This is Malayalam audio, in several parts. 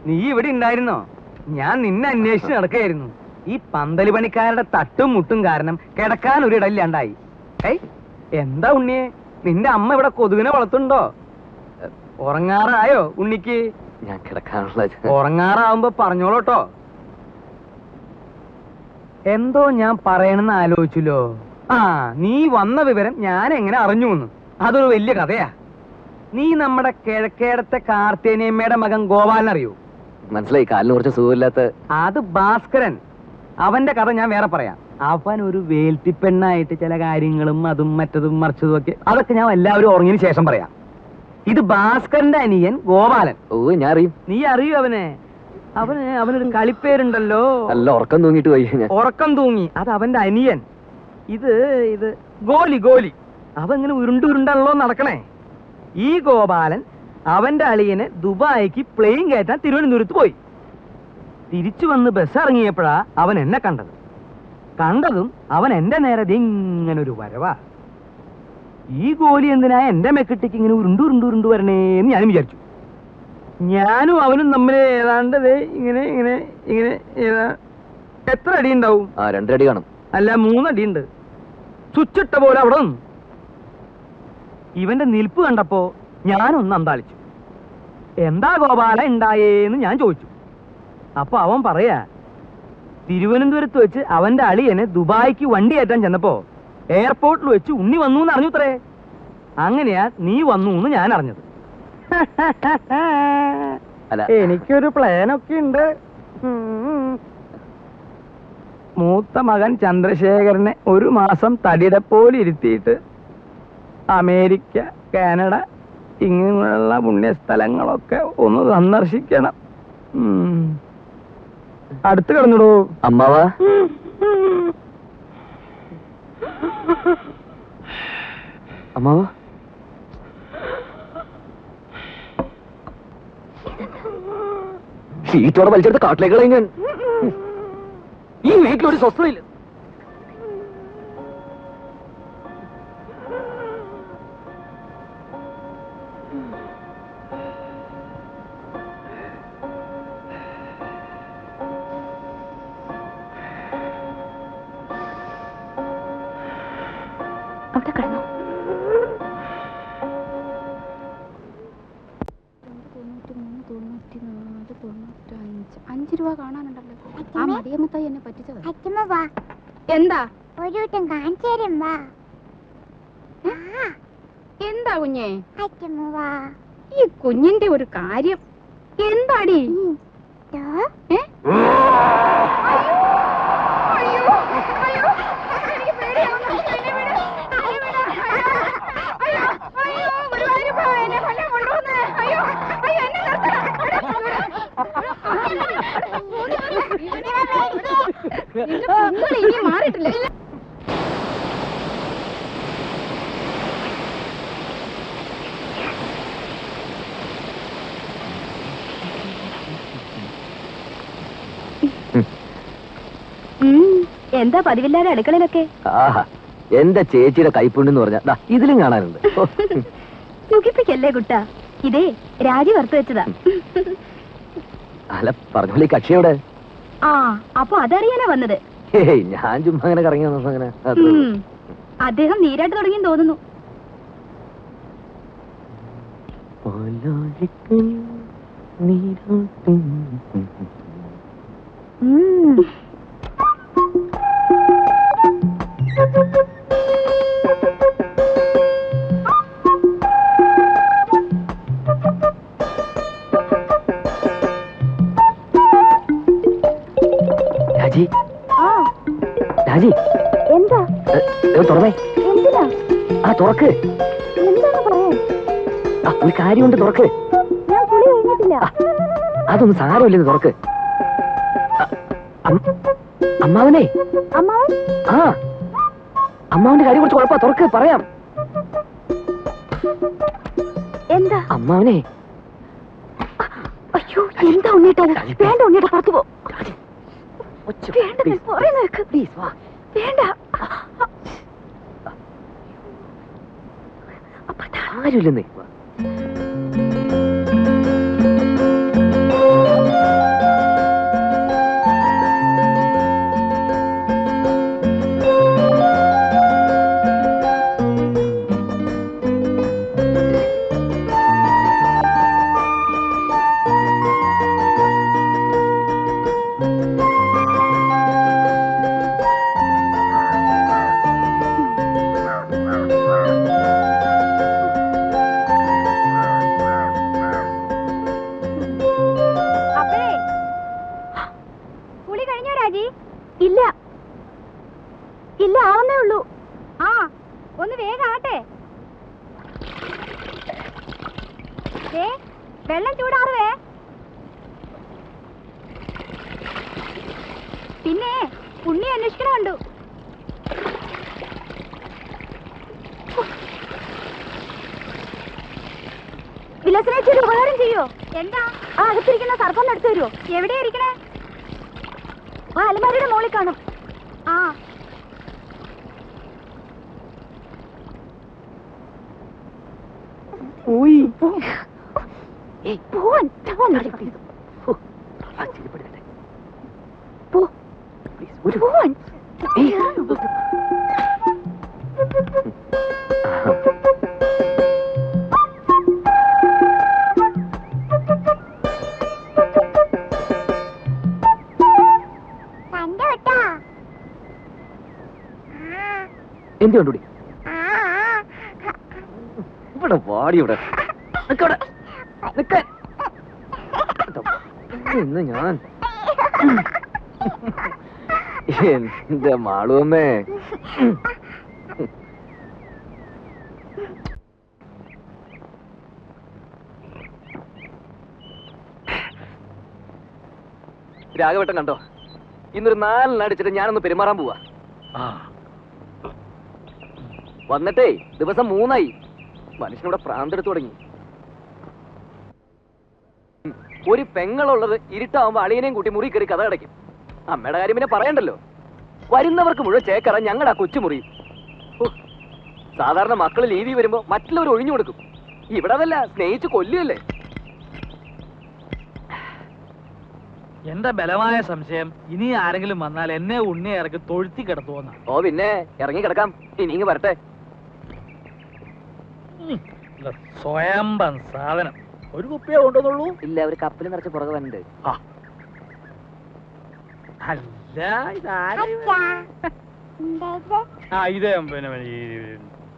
നീ ഇവിടെ ഉണ്ടായിരുന്നോ? ഞാൻ നിന്നെ അന്വേഷിച്ച് നടക്കുകയായിരുന്നു. ഈ പന്തല് പണിക്കാരുടെ തട്ടും മുട്ടും കാരണം കിടക്കാൻ ഒരു ഇടയില്ലാണ്ടായി. ഏയ്, എന്താ ഉണ്ണിയെ, നിന്റെ അമ്മ ഇവിടെ കൊതുകിനെ വളർത്തുണ്ടോ? ഉറങ്ങാറായോ ഉണ്ണിക്ക്? ഞാൻ കിടക്കാനുള്ള ഉറങ്ങാറാവുമ്പോ പറഞ്ഞോളൂട്ടോ. എന്തോ ഞാൻ പറയണെന്ന് ആലോചിച്ചല്ലോ. ആ, നീ വന്ന വിവരം ഞാൻ എങ്ങനെ അറിഞ്ഞു എന്ന്, അതൊരു വലിയ കഥയാ. നീ നമ്മുടെ കിഴക്കേടത്തെ കാർത്തേനിയമ്മയുടെ മകൻ ഗോപാലൻ അറിയോ? മനസ്സിലായി, കാലിന് കുറച്ച് സുഖമില്ലാത്ത. അത് ഭാസ്കരൻ. അവന്റെ കഥ ഞാൻ വേറെ പറയാം. അവൻ ഒരു വേൽത്തിപ്പെണ്ണായിട്ട് ചില കാര്യങ്ങളും അതും മറ്റതും മറിച്ചതും ഒക്കെ, അതൊക്കെ ഞാൻ എല്ലാവരും ഉറങ്ങിയതിന് ശേഷം പറയാം. ഇത് ഭാസ്കരന്റെ അനിയൻ ഗോപാലൻ. ഓ, ഞാൻ അറിയും. നീ അറിയൂ അവനെ? അവനൊരു കളിപ്പേരുണ്ടല്ലോ. നല്ല ഉറക്കം തൂങ്ങിട്ട് പോയി. ഉറക്കം തൂങ്ങി, അത് അവന്റെ അനിയൻ. ഇത് ഗോലി. അവൻ ഇങ്ങനെ ഉരുണ്ടാണല്ലോ നടക്കണേ. ഈ ഗോപാലൻ അവന്റെ അളിയനെ ദുബായിക്ക് പ്ലെയിൻ കയറ്റാൻ തിരുവനന്തപുരത്ത് പോയി. തിരിച്ചു വന്ന് ബസ് ഇറങ്ങിയപ്പോഴാ അവൻ എന്നെ കണ്ടതും അവൻ എന്റെ നേരെ ഇങ്ങനൊരു വരവാ. ഈ ഗോലി എന്തിനാ എന്റെ മെക്കിട്ടിക്ക് ഇങ്ങനെ ഉരുണ്ടു വരണേന്ന് ഞാനും വിചാരിച്ചു. ഞാനും അവനും തമ്മിൽ ഏതാണ്ട് ഇങ്ങനെ എത്ര അടി ഉണ്ടാവും? 2 അടി കാണും. അല്ല, 3 അടിയുണ്ട്. ചുച്ചിട്ട പോലെ അവിടെ നിന്നു. ഇവന്റെ നിൽപ്പ് കണ്ടപ്പോ ഞാനൊന്ന് അന്താളിച്ചു. എന്താ ഗോപാല ഉണ്ടായേന്ന് ഞാൻ ചോദിച്ചു. അപ്പൊ അവൻ പറയാ, തിരുവനന്തപുരത്ത് വെച്ച് അവന്റെ അളിയനെ ദുബായിക്ക് വണ്ടി കയറ്റാൻ ചെന്നപ്പോ എയർപോർട്ടിൽ വെച്ച് ഉണ്ണി വന്നു എന്ന് അറിഞ്ഞുത്രേ. അങ്ങനെയാ നീ വന്നു എന്ന് ഞാൻ അറിഞ്ഞത്. എനിക്കൊരു പ്ലാനൊക്കെ ഉണ്ട്. മൂത്ത മകൻ ചന്ദ്രശേഖരനെ 1 മാസം തടിയുടെ പോലെ ഇരുത്തിയിട്ട് അമേരിക്ക, കാനഡ ഇങ്ങനെയുള്ള പുണ്യസ്ഥലങ്ങളൊക്കെ ഒന്ന് സന്ദർശിക്കണം. അടുത്ത് കിടന്നിടൂ അമ്മാവ. അമ്മാവ, ഷീറ്റോടെ വലിച്ചെടുത്ത് കാട്ടിലേക്ക് കളയും ഞാൻ. ഈ വീട്ടിലൊരു സ്വസ്ഥതയില്ല. അവിടെ കിടന്നു. 5 രൂപ കാണാനുണ്ടല്ലോ. ആ മടിയമ്മത്തായി എന്നെ പറ്റിച്ചത്. എന്താ എന്താ കുഞ്ഞേ? ഈ കുഞ്ഞിന്റെ ഒരു കാര്യം എന്താടി? ഇനി മാറിയിട്ടില്ല. എന്താ പതിവില്ലാതെ അടുക്കളയിലൊക്കെ? എന്റെ ചേച്ചിയുടെ കൈപ്പുണ്ണെന്ന് പറഞ്ഞാ ഇതിലും കാണാനുണ്ട്. സുഖിപ്പിക്കല്ലേ കുട്ടാ, ഇതേ രാജി വറുത്ത് വെച്ചതാ. അല്ല, പറഞ്ഞോളി, കക്ഷിയോടെ? ആ, അപ്പൊ അതറിയാനാ വന്നത്? ഞാൻ ചുമ്മാ അങ്ങനെ കറങ്ങി വന്നു. അങ്ങനെ അദ്ദേഹം നീരാട്ട് തുടങ്ങിയെന്ന് തോന്നുന്നു. രാജി, രാജി, എന്താ തുറന്നേ. എന്തിനാ? ആ, തുറക്ക്. എന്താണ് പറയാൻ? ഒരു കാര്യമുണ്ട്, തുറക്ക്. ഞാൻ കുളി കഴിഞ്ഞിട്ടില്ല. അതൊന്നും സാരമില്ലെന്ന്, തുറക്ക്. അമ്മാവനെ. അമ്മാവൻ? ആ, അമ്മാവന്റെ കാര്യം കുറച്ച് കുഴപ്പ. തുറക്ക്, പറയാം. എന്താ? അമ്മാവനെ. അയ്യോ, എന്താ ഉണ്ണീട്ടത്? വേണ്ട ഉണ്ണീട്ട, പുറത്തു പോ. വേണ്ട. ആരുമില്ലെന്നേ. വെള്ളം ചൂടാറുവേ. പിന്നെ ഉണ്ണി അന്വേഷിക്കണമുണ്ടു. വിലസനേച്ചി ഒരു ഉപകാരം ചെയ്യോ? എന്താ? ആ അകത്തിരിക്കുന്ന സർപ്പം എടുത്തു തരുമോ? എവിടെയാ ഇരിക്കണേ? ആ അലമാരിയുടെ മോളിൽ കാണും. ആ പോവാൻ പോവാൻ എന്ത് കണ്ടുപിടി ഇവിടെ വാടി ഇവിടെ ഇന്ന് ഞാൻ എന്റെ മാളുവമ്മേ. രാഘവട്ടം കണ്ടോ? ഇന്നൊരു 4 അടിച്ചിട്ട് ഞാനൊന്ന് പെരുമാറാൻ പോവാ. വന്നിട്ടേ ദിവസം 3 മനുഷ്യനിവിടെ പ്രാന്തെടുത്തു തുടങ്ങി. ഒരു പെങ്ങളുള്ളത് ഇരുട്ടാവുമ്പോ അളിയനെയും കൂട്ടി മുറി കയറി കഥ അടയ്ക്കും. അമ്മയുടെ കാര്യം പിന്നെ പറയണ്ടല്ലോ. വരുന്നവർക്ക് മുഴുവൻ ചേക്കറ ഞങ്ങളുടെ ആ കൊച്ചുമുറി. സാധാരണ മക്കള് ലീവി വരുമ്പോ മറ്റുള്ളവർ ഒഴിഞ്ഞു കൊടുക്കും. ഇവിടെ അതല്ല, സ്നേഹിച്ച് കൊല്ലുകയല്ലേ. എന്റെ ബലമായ സംശയം ഇനി ആരെങ്കിലും വന്നാൽ എന്നെ ഉണ്ണിയെ ഇറക്കി തൊഴുത്തി കിടത്തുവന്ന. ഓ പിന്നെ ഇറങ്ങി കിടക്കാം. ഇനി വരട്ടെ. സ്വയംഭം സാധനം. ഒരു കുപ്പിയെ കൊണ്ടുവന്നുള്ളൂ. ഇല്ല, ഒരു കപ്പിൽ നിറച്ച് പുറകെ വന്നിട്ട്. അല്ല ഇതാരാ? ഇത്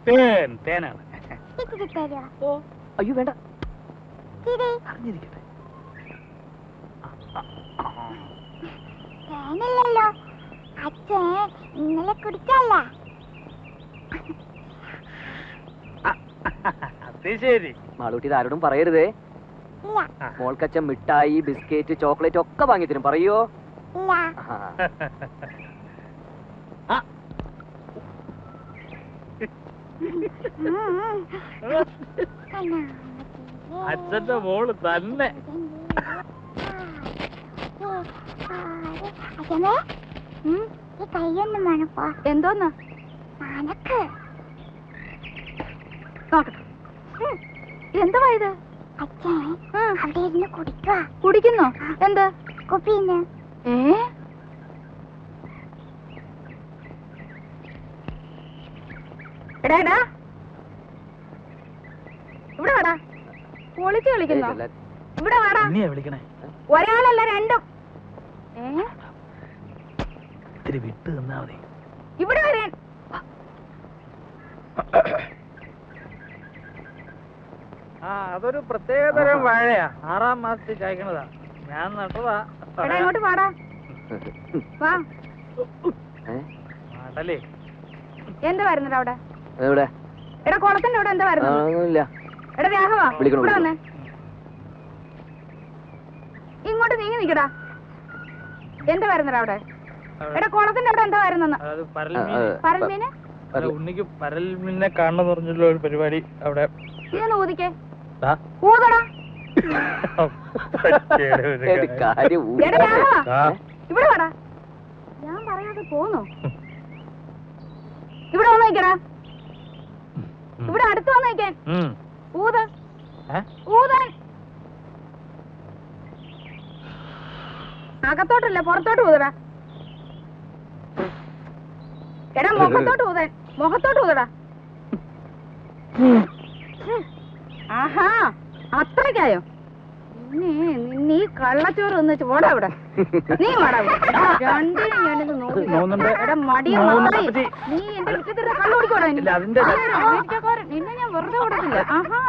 പിന്നെ തേനാണ്. അയ്യോ വേണ്ട, അറിഞ്ഞിരിക്കട്ടെ. അച്ഛൻ ഇന്നലെ കുടിച്ചല്ല. അത് ശരി. മാളൂട്ടി ഇത് ആരോടും പറയരുതേ. മോൾക്കച്ഛൻ മിഠായി, ബിസ്ക്കറ്റ്, ചോക്ലേറ്റ് ഒക്കെ വാങ്ങി തരും. പറയോ? അച്ഛന്റെ മോള് തന്നെ. കൈയൊന്നും വേണപ്പോ. എന്തോന്ന് മനക്ക് നോക്കട്ടെ. എന്തുവാ ഇത്? അച്ഛൻ അവിടെ ഇരുന്ന് കുടിക്കുക. കുടിക്കുന്നോ? എന്ത് കുപ്പിന്ന്? എടാ എടാ, ഇവിടെ വാടാ. പൊളിച്ച് കളിക്കുന്നോ? ഇവിടെ വാടാ. ഉണ്ണിയെ വിളിക്കണേ. ഒരാളല്ല രണ്ടും. ഇത്തിരി വിട്ട് നിന്നാ മതി. ഇവിടെ വരാൻ. ആ അതൊരു പ്രത്യേകതരം വാഴയാ. 6ാം മാസത്തിൽ കായ്ക്കണതാ. ഞാൻ നട്ടതാ. എടാ ഇങ്ങോട്ട് വാടാ. വാ. മാടലേ. എന്താ വരുന്നത് അവിടെ? എവിടെ? എടാ കുളത്തിന്റെ അവിടെ എന്താ വരുന്നത്? എടാ രാഘവ, ഇവിടെ വന്നേ. ഇങ്ങോട്ട് നീങ്ങി നിക്കടാ. എന്താ വരുന്നടാ അവിടെ? എടാ കുളത്തിന്റെ അവിടെ എന്താ വരുന്നെന്ന്? അത് പരൽമീന്. ഉണ്ണിക്ക് പരൽമീനെ കാണണമെന്ന് പറഞ്ഞുള്ള ഒരു പരിപാടി അവിടെ. ഇതൊന്ന് ഊതിക്കേ. ഊതടാ. എടാ രാഘവ, ഇവിടെ വാടാ. ഞാൻ പറയാതെ പോന്നോ? ഇവിടെ വന്ന് നിക്കടാ. ഇവിടെ അടുത്ത് വന്ന് നിക്കാൻ. ഊത്. ഊതാൻ. അകത്തോട്ടല്ല പുറത്തോട്ട് ഊതടാ. എടാ മുഖത്തോട്ട് ഊതാൻ. മുഖത്തോട്ട് ഊതടാ. ആഹാ അത്രയ്ക്കായോ? നീ കള്ളച്ചോറ് ഒന്ന് ചോടാ ഇവിടെ. നീ വാടാ. രണ്ടിനും ഞാനിത് നോക്കി. എടാ മടിയ നീ എന്റെ മുറ്റത്തിരുന്ന കള്ളു കുടിക്കോടാ. നിന്നെ ഞാൻ വെറുതെ കൊടുക്കില്ല. ആഹാ